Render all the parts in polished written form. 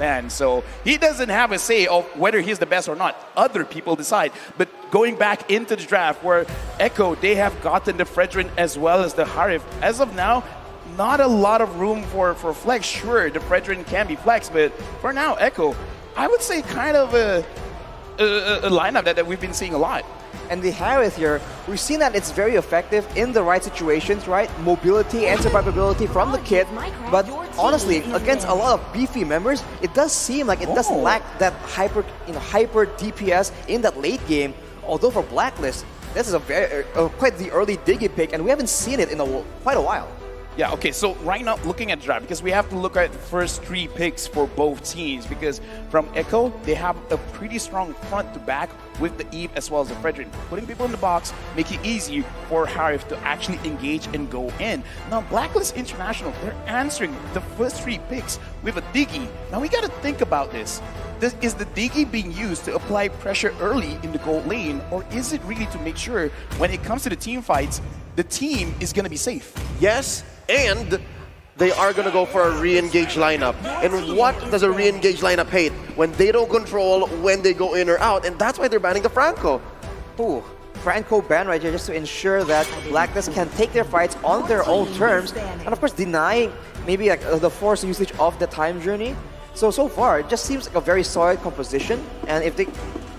fan. So he doesn't have a say of whether he's the best or not. Other people decide. But going back into the draft where Echo, they have gotten the Fredrin as well as the Harif. As of now, not a lot of room for flex. Sure, the Fredrin can be flexed, but for now, Echo, I would say kind of a lineup that we've been seeing a lot. And the Harith here, we've seen that it's very effective in the right situations, right? Mobility and survivability from the kit. But honestly, against a lot of beefy members, it does seem like it does lack that hyper DPS in that late game. Although for Blacklist, this is a very quite the early Diggy pick, and we haven't seen it in quite a while. Yeah, okay, so right now, looking at the draft, because we have to look at the first 3 picks for both teams, because from Echo, they have a pretty strong front to back with the Eve as well as the Fredrin. Putting people in the box make it easy for Harif to actually engage and go in. Now, Blacklist International, they're answering the first 3 picks with a Diggy. Now, we got to think about this. Is the Diggy being used to apply pressure early in the gold lane, or is it really to make sure when it comes to the team fights, the team is going to be safe? Yes, and they are going to go for a re-engage lineup. And what does a re-engage lineup hate? When they don't control when they go in or out, and that's why they're banning the Franco. Ooh, Franco ban right here just to ensure that Blacklist can take their fights on their own terms, and of course deny maybe like the forced usage of the time journey. So far, it just seems like a very solid composition, and if they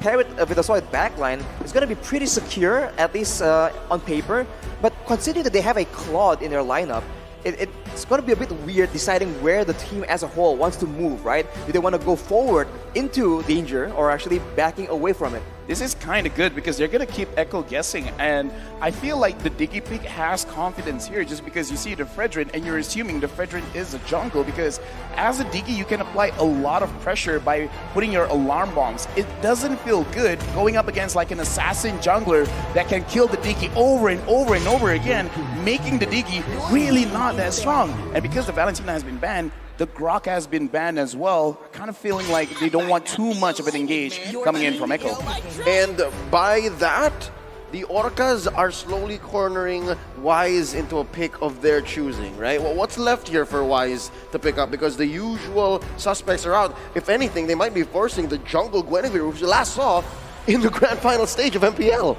pair it with a solid backline, it's going to be pretty secure, at least on paper. But considering that they have a Claude in their lineup, it's going to be a bit weird deciding where the team as a whole wants to move, right? Do they want to go forward into danger or actually backing away from it? This is kind of good because they're going to keep Echo guessing, and I feel like the Diggy pick has confidence here just because you see the Fredrin and you're assuming the Fredrin is a jungle, because as a Diggy you can apply a lot of pressure by putting your alarm bombs. It doesn't feel good going up against like an assassin jungler that can kill the Diggy over and over and over again, making the Diggy really not that strong. And because the Valentina has been banned, the Grok has been banned as well, kind of feeling like they don't want too much of an engage coming in from Echo. And by that, the Orcas are slowly cornering Wise into a pick of their choosing, right? Well, what's left here for Wise to pick up? Because the usual suspects are out. If anything, they might be forcing the jungle Guinevere, which we last saw in the grand final stage of MPL.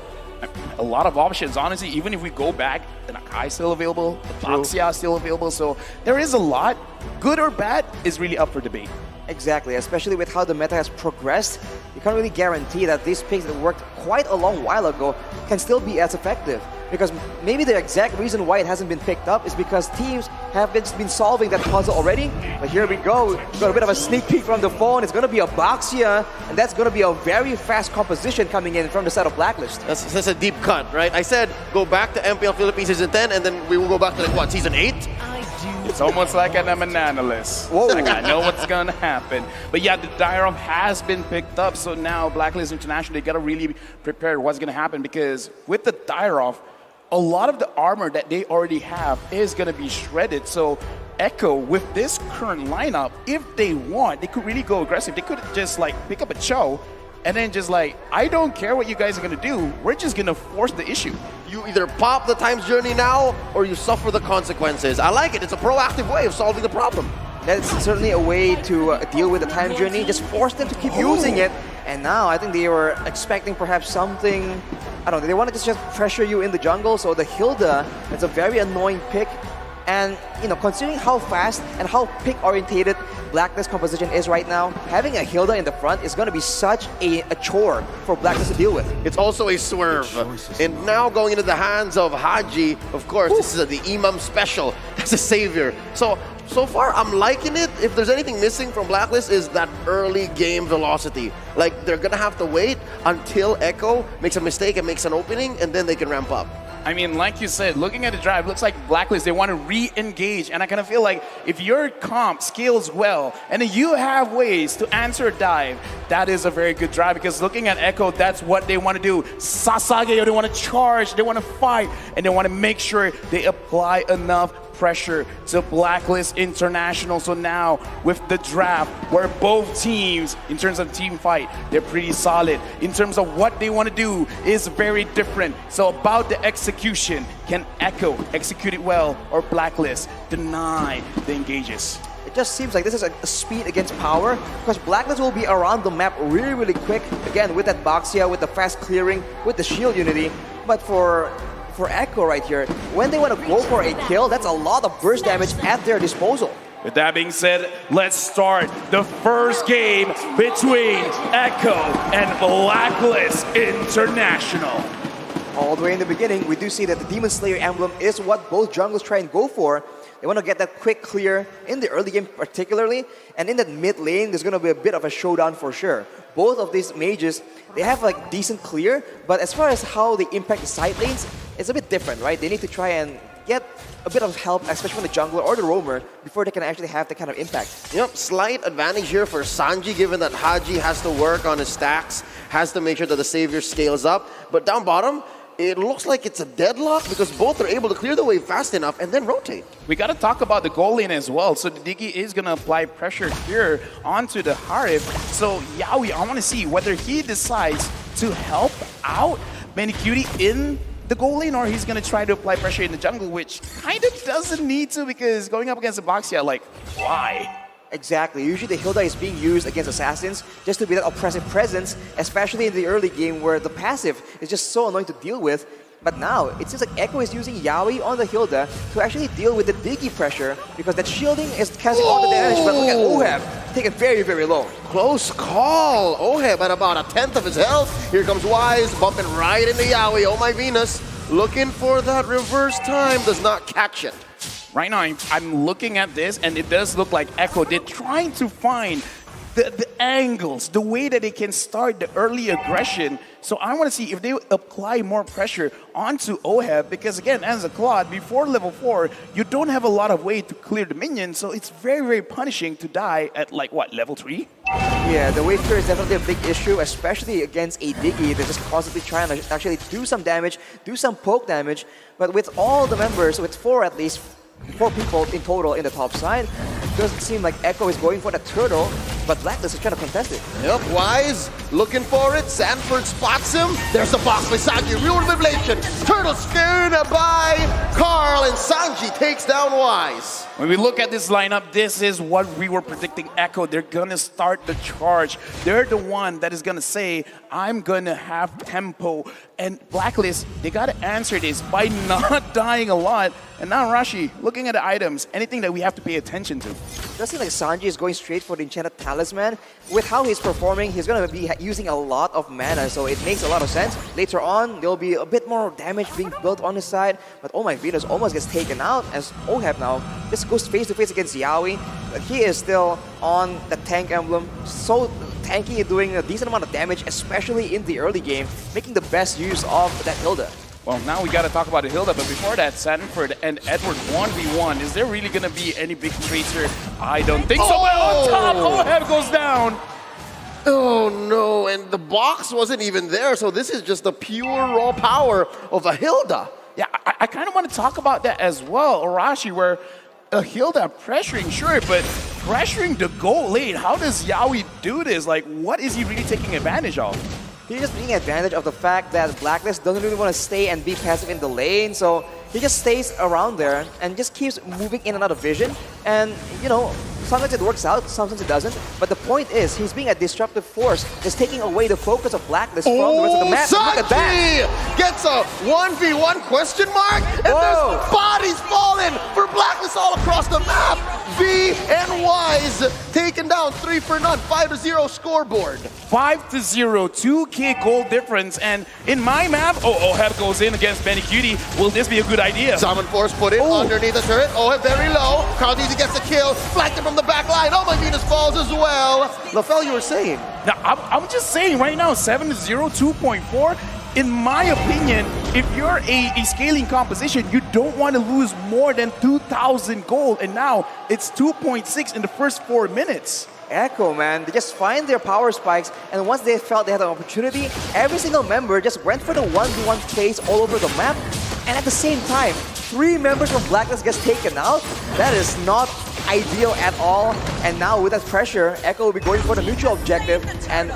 A lot of options, honestly. Even if we go back, the Nakai is still available, the Boxia is still available, so there is a lot. Good or bad is really up for debate. Exactly, especially with how the meta has progressed, you can't really guarantee that these picks that worked quite a long while ago can still be as effective. Because maybe the exact reason why it hasn't been picked up is because teams have been solving that puzzle already. But here we go, got a bit of a sneak peek from the phone. It's going to be a Boxia, and that's going to be a very fast composition coming in from the side of Blacklist. That's a deep cut, right? I said go back to MPL Philippines Season 10, and then we will go back to like what, Season 8? It's almost like I'm an analyst. Whoa. Like I know what's going to happen. But yeah, the Diarov has been picked up, so now Blacklist International, they got to really prepare what's going to happen, because with the Diarov, a lot of the armor that they already have is going to be shredded. So Echo, with this current lineup, if they want, they could really go aggressive. They could just like pick up a Cho and then just like, I don't care what you guys are going to do. We're just going to force the issue. You either pop the times journey now or you suffer the consequences. I like it. It's a proactive way of solving the problem. That's certainly a way to deal with the time journey. Just force them to keep using it. And now I think they were expecting perhaps something, I don't know, they wanted to just pressure you in the jungle. So the Hilda, that's a very annoying pick. And, you know, considering how fast and how pick-orientated Blacklist composition is right now, having a Hilda in the front is going to be such a chore for Blacklist to deal with. It's also a swerve. And now going into the hands of Haji, of course, this is the Imam special. That's a savior. So far, I'm liking it. If there's anything missing from Blacklist is that early game velocity. Like, they're going to have to wait until Echo makes a mistake and makes an opening, and then they can ramp up. I mean, like you said, looking at the drive, looks like Blacklist, they want to re-engage. And I kind of feel like if your comp scales well and you have ways to answer a dive, that is a very good drive, because looking at Echo, that's what they want to do. Sasage, they want to charge, they want to fight, and they want to make sure they apply enough pressure to Blacklist International. So now with the draft, where both teams, in terms of team fight, they're pretty solid. In terms of what they want to do is very different. So about the execution, can Echo execute it well, or Blacklist deny the engages? it just seems like this is a speed against power, because Blacklist will be around the map really, really quick. Again, with that Boxia, with the fast clearing, with the shield unity. But for Echo right here, when they want to go for a kill, that's a lot of burst damage at their disposal. With that being said, let's start the first game between Echo and Blacklist International. All the way in the beginning, we do see that the Demon Slayer emblem is what both junglers try and go for. They want to get that quick clear in the early game particularly, and in that mid lane, there's going to be a bit of a showdown for sure. Both of these mages, they have like decent clear, but as far as how they impact the side lanes, it's a bit different, right? They need to try and get a bit of help, especially from the jungler or the roamer, before they can actually have that kind of impact. Yep, slight advantage here for Sanji, given that Haji has to work on his stacks, has to make sure that the Savior scales up. But down bottom, it looks like it's a deadlock because both are able to clear the wave fast enough and then rotate. We got to talk about the goal lane as well. So the Diggy is going to apply pressure here onto the Harif. So Yaoi, I want to see whether he decides to help out Manicutie in the goal lane, or he's going to try to apply pressure in the jungle, which kind of doesn't need to, because going up against the Boxia, like, why? Exactly. Usually the Hilda is being used against assassins just to be that oppressive presence, especially in the early game where the passive is just so annoying to deal with. But now, it seems like Echo is using Yaoi on the Hilda to actually deal with the Diggy pressure, because that shielding is casting all the damage. But look at Oheb, taken very, very low. Close call. Oheb at about 1/10 of his health. Here comes Wise, bumping right into Yaoi. Oh my Venus, looking for that reverse time, does not catch it. Right now, I'm looking at this, and it does look like Echo, they're trying to find the angles, the way that they can start the early aggression. So I want to see if they apply more pressure onto Oheb, because again, as a Claude, before level 4, you don't have a lot of way to clear the minions, so it's very, very punishing to die at like, what, level 3? Yeah, the wave clear is definitely a big issue, especially against a Diggy that's just constantly trying to actually do some damage, do some poke damage. But with all the members, with 4 at least, 4 people in total in the top side, it doesn't seem like Echo is going for the turtle, but Blacklist is trying to contest it. Yep, Wise looking for it. Sanford spots him. There's the box by Sanji. Real Revelation. Turtle scared by Carl, and Sanji takes down Wise. When we look at this lineup, this is what we were predicting Echo. They're gonna start the charge. They're the one that is gonna say, I'm gonna have tempo. And Blacklist, they gotta answer this by not dying a lot. And now Rashi, looking at the items, anything that we have to pay attention to. It does seem like Sanji is going straight for the Enchanted Talisman. With how he's performing, he's going to be using a lot of mana, so it makes a lot of sense. Later on, there'll be a bit more damage being built on his side, but oh my Venus almost gets taken out as Oheb now just goes face to face against Yaoi. But he is still on the tank emblem, so tanky, doing a decent amount of damage, especially in the early game, making the best use of that Hilda. Well, now we got to talk about the Hilda, but before that, Sanford and Edward 1v1. Is there really going to be any big trades here? I don't think so. But on top, Oheb goes down. Oh no, and the box wasn't even there, so this is just the pure raw power of a Hilda. Yeah, I kind of want to talk about that as well, Arashi, where a Hilda pressuring, sure, but pressuring the goal lane, how does Yaoi do this? Like, what is he really taking advantage of? He's just taking advantage of the fact that Blacklist doesn't really want to stay and be passive in the lane, so he just stays around there and just keeps moving in and out of vision. And, you know, sometimes it works out, sometimes it doesn't. But the point is, he's being a disruptive force, just taking away the focus of Blacklist from the rest of the map. Sanji Look at that! gets a 1v1 question mark, and there's bodies falling for Blacklist all across the map. V and Wise taken down 3 for none, 5-0 scoreboard. 5-0, 2k goal difference, and in my map, Oheb goes in against Manicutie. Will this be a good idea? Summon Force put it underneath the turret. Oheb very low. Carl Deasy gets the kill, flanked it from the back line. Oh my Venus falls as well. LaFell, you were saying? Now, I'm just saying right now, 7-0, 2.4. In my opinion, if you're a scaling composition, you don't want to lose more than 2,000 gold, and now it's 2.6 in the first 4 minutes. Echo, man, they just find their power spikes, and once they felt they had an opportunity, every single member just went for the 1v1 plays all over the map, and at the same time, 3 members from Blacklist gets taken out. That is not ideal at all, and now with that pressure, Echo will be going for the neutral objective, and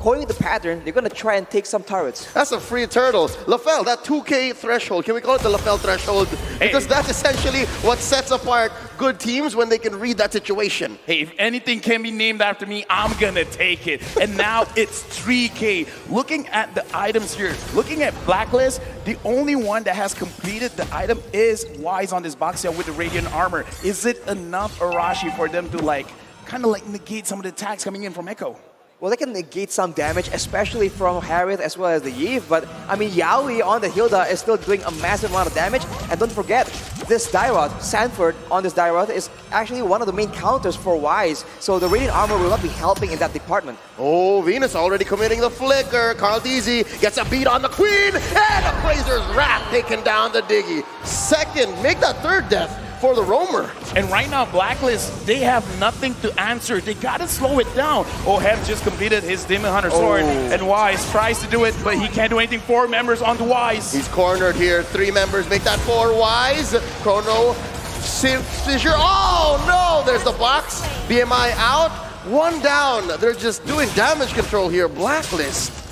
according to the pattern, they're going to try and take some turrets. That's a free turtles. LaFell, that 2K threshold, can we call it the LaFell threshold? Because that's essentially what sets apart good teams when they can read that situation. Hey, if anything can be named after me, I'm gonna take it. And now it's 3K. Looking at the items here, looking at Blacklist, the only one that has completed the item is Wise on this box set with the Radiant Armor. Is it enough, Arashi, for them to kind of negate some of the attacks coming in from Echo? Well, they can negate some damage, especially from Harith as well as the Eve. But, I mean, Yaoi on the Hilda is still doing a massive amount of damage. And don't forget, this Dyrod, Sanford on this Dyrod, is actually one of the main counters for Wise. So the Radiant Armor will not be helping in that department. Oh, Venus already committing the flicker. Carl Deasy gets a beat on the Queen. And Appraiser's Wrath taking down the Diggy. Second, make that third death for the Roamer. And right now, Blacklist, they have nothing to answer. They gotta slow it down. Oheb just completed his Demon Hunter sword, and Wise tries to do it, but he can't do anything. 4 members on the Wise. He's cornered here. 3 members make that 4 Wise. Chrono, Fissure. Oh no, there's the box. BMI out. 1 down. They're just doing damage control here. Blacklist.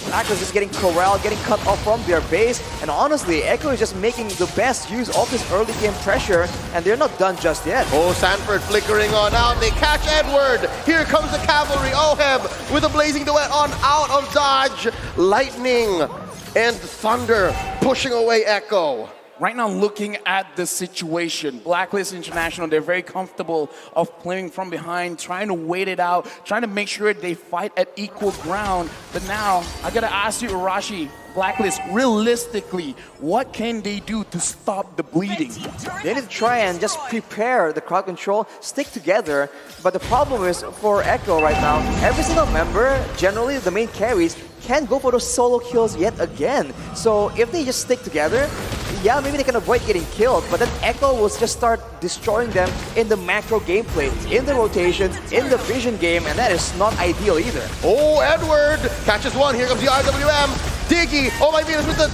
Blacklist is getting corralled, getting cut off from their base, and honestly, Echo is just making the best use of this early game pressure, and they're not done just yet. Oh, Sanford flickering on out. They catch Edward. Here comes the cavalry. Oheb with a blazing duet on out of dodge. Lightning and thunder pushing away Echo. Right now, looking at the situation, Blacklist International, they're very comfortable of playing from behind, trying to wait it out, trying to make sure they fight at equal ground. But now, I gotta ask you, Arashi, Blacklist, realistically, what can they do to stop the bleeding? They need to try and just prepare the crowd control, stick together. But the problem is, for Echo right now, every single member, generally the main carries, can't go for those solo kills yet again. So if they just stick together, yeah, maybe they can avoid getting killed, but then Echo will just start destroying them in the macro gameplay, in the rotations, in the vision game, and that is not ideal either. Oh, Edward catches one. Here comes the RWM. Diggy, oh my Venus with the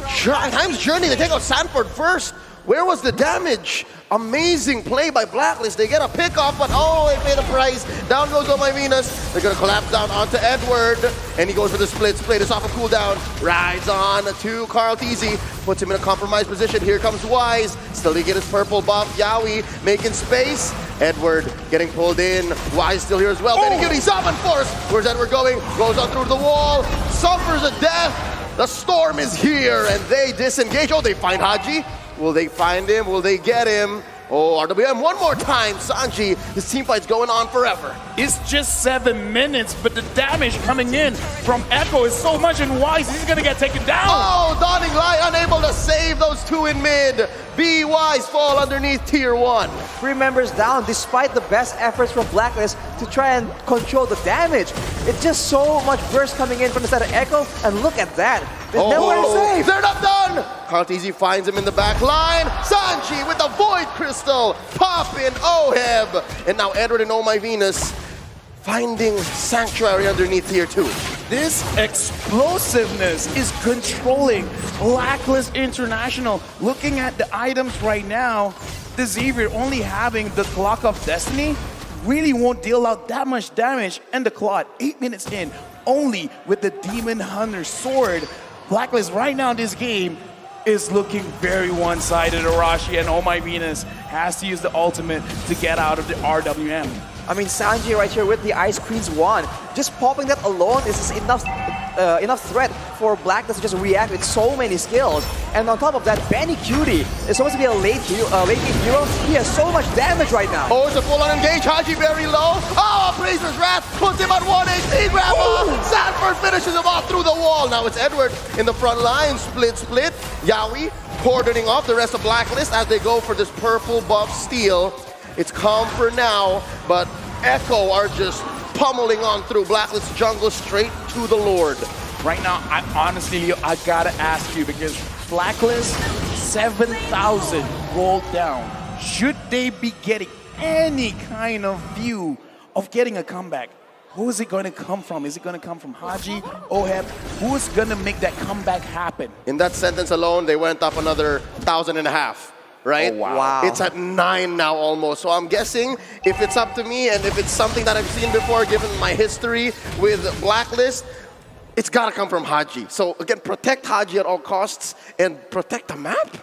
Time's Journey. They take out Sanford first. Where was the damage? Amazing play by Blacklist. They get a pick off, but oh, they pay the price. Down goes Oh My Venus. They're gonna collapse down onto Edward, and he goes for the split. Split is off a cooldown. Rides on to Carl Teasy. Puts him in a compromised position. Here comes Wise. Still he get his purple buff. Yaoi making space. Edward getting pulled in. Wise still here as well. Getting Beauty Summon Force. Where's Edward going? Goes on through the wall. Suffers a death. The storm is here, and they disengage. Oh, they find Haji. Will they find him? Will they get him? Oh, RWM one more time. Sanji, this team fight's going on forever. It's just 7 minutes, but the damage coming in from Echo is so much, and Wise, he's gonna get taken down. Oh, Dawning Light unable to save those 2 in mid. Be Wise fall underneath tier 1. 3 members down despite the best efforts from Blacklist to try and control the damage. It's just so much burst coming in from the side of Echo, and look at that. There's nowhere to save. They're not done. Carteasy finds him in the back line. Sanji with the Void Crystal. Pop in Oheb. And now Edward and Oh My Venus finding sanctuary underneath tier 2. This explosiveness is controlling Blacklist International. Looking at the items right now, the Xavier only having the Clock of Destiny really won't deal out that much damage. And the Claude, 8 minutes in, only with the Demon Hunter sword. Blacklist right now in this game is looking very one-sided. Arashi and Oh My Venus has to use the ultimate to get out of the RWM. I mean, Sanji right here with the Ice Queen's wand. Just popping that alone is enough threat for Blacklist to just react with so many skills. And on top of that, Benny Cutie is supposed to be a late game hero. He has so much damage right now. Oh, it's a full-on engage. Haji very low. Oh, Appraiser's Wrath puts him at 1 HP. Grandma! Sanford finishes him off through the wall. Now it's Edward in the front line. Split. Yaoi cordoning off the rest of Blacklist as they go for this purple buff steal. It's calm for now, but Echo are just pummeling on through Blacklist jungle straight to the Lord. Right now, I honestly, Leo, I gotta ask you, because Blacklist, 7,000 gold down. Should they be getting any kind of view of getting a comeback? Who is it going to come from? Is it going to come from Haji, Oheb? Who is going to make that comeback happen? In that sentence alone, they went up another 1,500, right? Oh, wow. Wow. It's at 9 now almost. So I'm guessing if it's up to me and if it's something that I've seen before, given my history with Blacklist, it's got to come from Haji. So again, protect Haji at all costs and protect the map.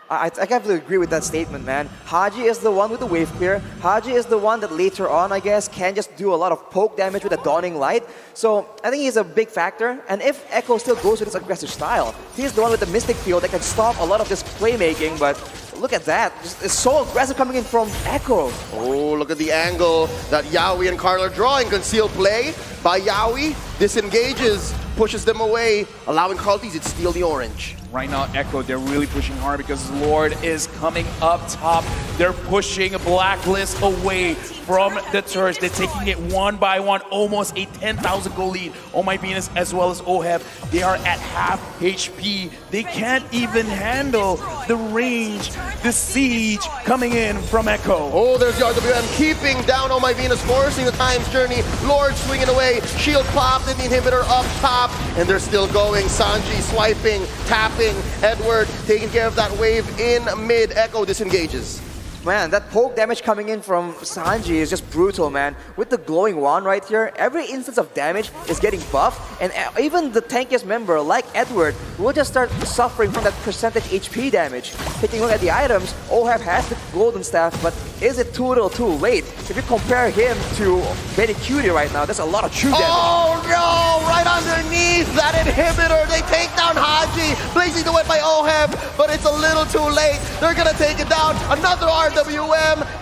I have to agree with that statement, man. Haji is the one with the wave clear. Haji is the one that later on, I guess, can just do a lot of poke damage with the Dawning Light. So I think he's a big factor. And if Echo still goes with his aggressive style, he's the one with the Mystic Field that can stop a lot of this playmaking. But look at that. It's so aggressive coming in from Echo. Oh, look at the angle that Yaoi and Carl are drawing. Concealed play by Yaoi. Disengages, pushes them away, allowing Carl to steal the orange. Right now, Echo, they're really pushing hard because Lord is coming up top. They're pushing Blacklist away from the turrets. They're taking it one by one, almost a 10,000 goal lead. Oh my Venus, as well as Oheb, they are at half HP. They can't even handle the range, the siege coming in from Echo. Oh, there's the RWM keeping down Oh My Venus, forcing the Time's Journey. Lord swinging away, shield popped, and the inhibitor up top, and they're still going. Sanji swiping, tapping, Edward taking care of that wave in mid. Echo disengages. Man, that poke damage coming in from Sanji is just brutal, man. With the glowing wand right here, every instance of damage is getting buffed, and even the tankiest member, like Edward, will just start suffering from that percentage HP damage. Taking a look at the items, Oheb has the golden staff, but is it too little too late? If you compare him to Benny Cutie right now, that's a lot of true damage. Oh no! Right underneath that inhibitor, they take down Haji, blazing the way by Oheb, but it's a little too late. They're gonna take it down. Another RWM.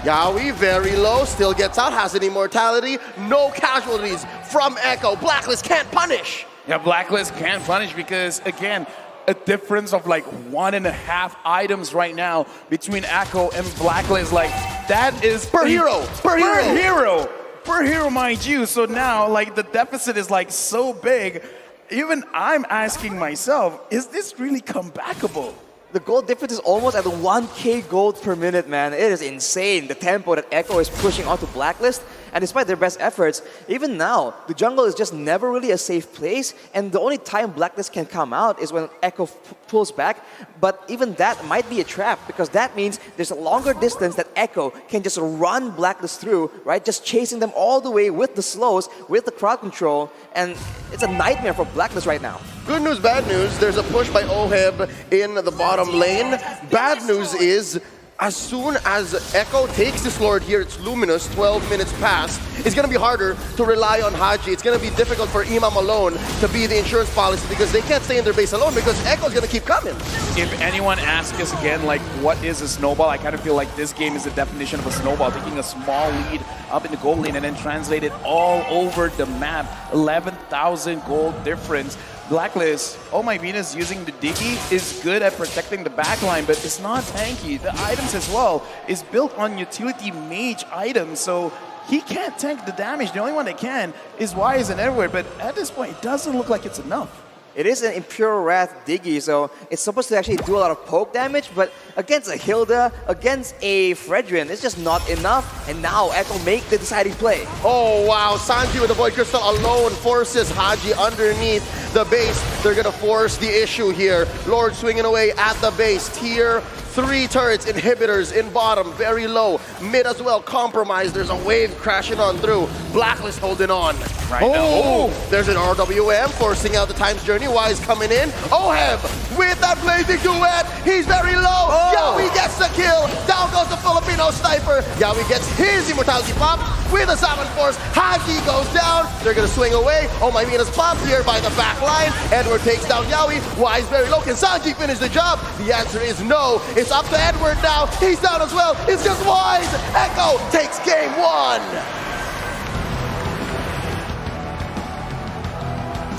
Yaoi very low, still gets out, has an immortality. No casualties from Echo. Blacklist can't punish. Yeah, Blacklist can't punish because, again, a difference of like 1.5 items right now between Echo and Blacklist. Like, that is... Per hero! Per hero, mind you. So now, like, the deficit is like so big. Even I'm asking myself, is this really comebackable? The gold difference is almost at 1k gold per minute, man. It is insane, the tempo that Echo is pushing onto Blacklist. And despite their best efforts, even now, the jungle is just never really a safe place. And the only time Blacklist can come out is when Echo pulls back. But even that might be a trap, because that means there's a longer distance that Echo can just run Blacklist through, right? Just chasing them all the way with the slows, with the crowd control. And it's a nightmare for Blacklist right now. Good news, bad news. There's a push by Oheb in the bottom lane. Bad news is, as soon as Echo takes this Lord here, it's Luminous, 12 minutes past, it's going to be harder to rely on Haji. It's going to be difficult for Imam alone to be the insurance policy because they can't stay in their base alone because Echo's going to keep coming. If anyone asks us again, like, what is a snowball? I kind of feel like this game is the definition of a snowball, taking a small lead up in the gold lane and then translate it all over the map. 11,000 gold difference. Blacklist, oh my Venus, using the Diggy is good at protecting the backline, but it's not tanky. The items as well is built on utility mage items, so he can't tank the damage. The only one that can is Wise and Edward, but at this point, it doesn't look like it's enough. It is an Imperial Wrath Diggy, so it's supposed to actually do a lot of poke damage, but against a Hilda, against a Fredrin, it's just not enough, and now Echo make the deciding play. Oh wow, Sanji with the Void Crystal alone forces Haji underneath the base. They're gonna force the issue here. Lord swinging away at the base. Tier 3 turrets, inhibitors in bottom, very low. Mid as well, compromised. There's a wave crashing on through. Blacklist holding on. Right now. There's an RWM forcing out the Time's Journey. Wise coming in. Oheb with that blazing duet. He's very low. Yaoi gets the kill. Down goes the Filipino sniper. Yaoi gets his immortality pop with a Salmon Force. Haji goes down. They're going to swing away. Oh my Venus popped here by the back line. Edward takes down Yaoi. Wise very low. Can Sanji finish the job? The answer is no. It's up to Edward now. He's down as well. It's just Wise. Echo takes game 1.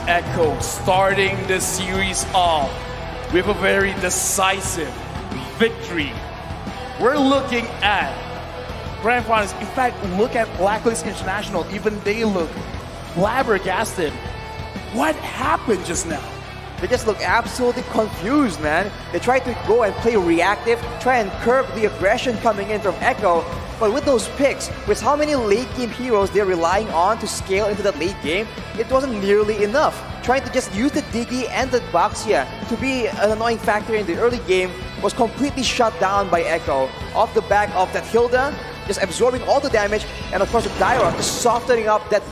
Echo starting the series off with a very decisive victory. We're looking at Grand Finals. In fact, look at Blacklist International. Even they look flabbergasted. What happened just now? They just look absolutely confused, man. They try to go and play reactive, try and curb the aggression coming in from Echo. But with those picks, with how many late game heroes they're relying on to scale into that late game, it wasn't nearly enough. Trying to just use the Diggy and the Baxia to be an annoying factor in the early game was completely shut down by Echo off the back of that Hilda, just absorbing all the damage, and of course the Dyra just softening up that